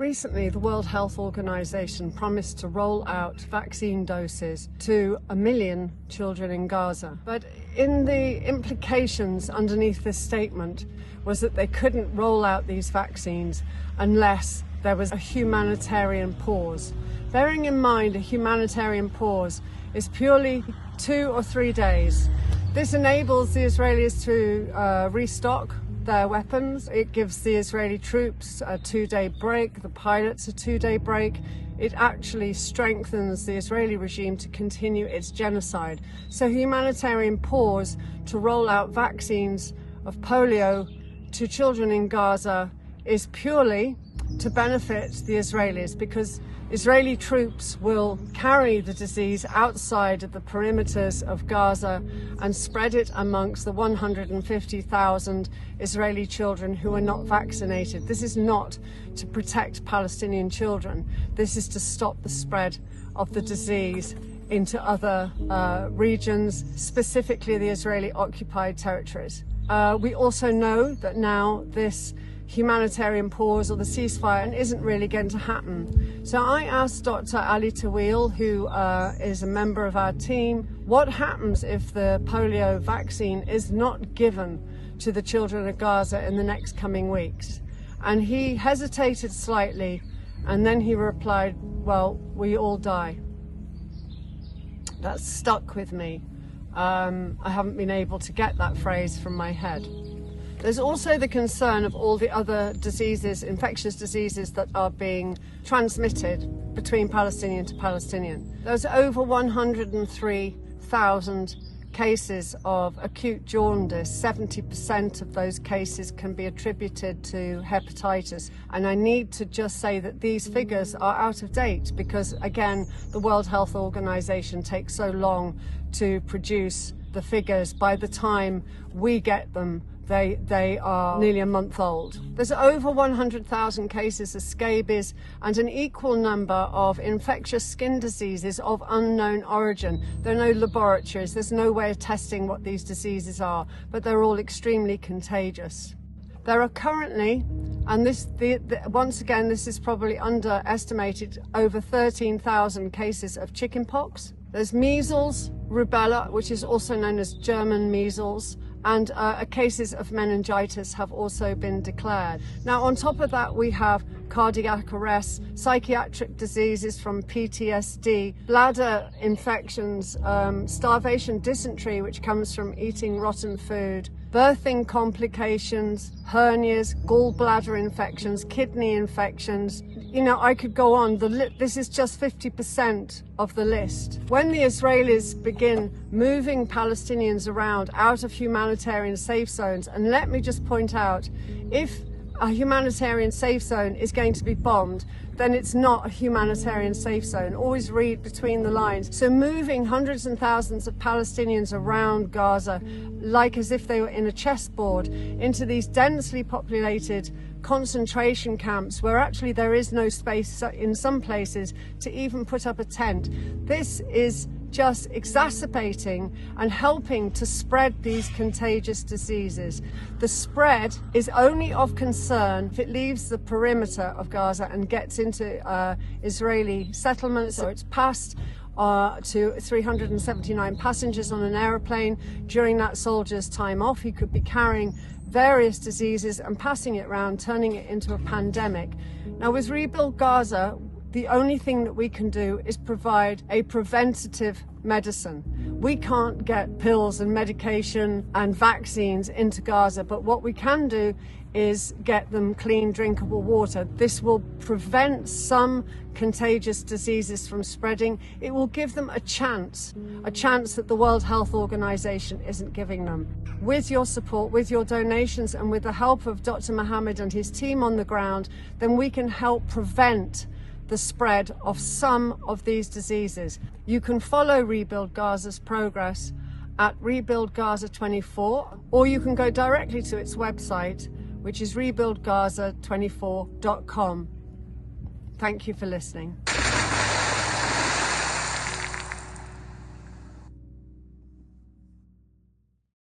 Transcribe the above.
Recently, the World Health Organization promised to roll out vaccine doses to 1 million children in Gaza. But in the implications underneath this statement was that they couldn't roll out these vaccines unless there was a humanitarian pause. Bearing in mind a humanitarian pause is purely 2 or 3 days. This enables the Israelis to restock their weapons. It gives the Israeli troops a 2-day break, the pilots a 2-day break. It actually strengthens the Israeli regime to continue its genocide. So humanitarian pause to roll out vaccines of polio to children in Gaza is purely to benefit the Israelis, because Israeli troops will carry the disease outside of the perimeters of Gaza and spread it amongst the 150,000 Israeli children who are not vaccinated. This is not to protect Palestinian children. This is to stop the spread of the disease into other regions, specifically the Israeli occupied territories. We also know that now this humanitarian pause or the ceasefire isn't really going to happen. So I asked Dr. Ali Tawil, who is a member of our team, what happens if the polio vaccine is not given to the children of Gaza in the next coming weeks? And he hesitated slightly, and then he replied, well, we all die. That stuck with me. I haven't been able to get that phrase from my head. There's also the concern of all the other diseases, infectious diseases that are being transmitted between Palestinian to Palestinian. There's over 103,000 cases of acute jaundice. 70% of those cases can be attributed to hepatitis. And I need to just say that these figures are out of date because, again, the World Health Organization takes so long to produce the figures. By the time we get them, they are nearly a month old. There's over 100,000 cases of scabies and an equal number of infectious skin diseases of unknown origin. There are no laboratories, there's no way of testing what these diseases are, but they're all extremely contagious. There are currently, and once again this is probably underestimated, over 13,000 cases of chickenpox. There's measles, rubella, which is also known as German measles, and cases of meningitis have also been declared. Now, on top of that, we have cardiac arrest, psychiatric diseases from PTSD, bladder infections, starvation dysentery, which comes from eating rotten food, birthing complications, hernias, gallbladder infections, kidney infections. You know, I could go on. This is just 50% of the list. When the Israelis begin moving Palestinians around out of humanitarian safe zones, and let me just point out, if a humanitarian safe zone is going to be bombed, then it's not a humanitarian safe zone. Always read between the lines. So moving hundreds and thousands of Palestinians around Gaza, like as if they were in a chessboard, into these densely populated concentration camps where actually there is no space in some places to even put up a tent. This is just exacerbating and helping to spread these contagious diseases. The spread is only of concern if it leaves the perimeter of Gaza and gets into Israeli settlements. So it's passed to 379 passengers on an aeroplane. During that soldier's time off, he could be carrying various diseases and passing it around, turning it into a pandemic. Now, with Rebuild Gaza, the only thing that we can do is provide a preventative medicine. We can't get pills and medication and vaccines into Gaza, but what we can do is get them clean, drinkable water. This will prevent some contagious diseases from spreading. It will give them a chance that the World Health Organization isn't giving them. With your support, with your donations, and with the help of Dr. Mohammed and his team on the ground, then we can help prevent the spread of some of these diseases. You can follow Rebuild Gaza's progress at Rebuild Gaza 24, or you can go directly to its website, which is rebuildgaza24.com. Thank you for listening.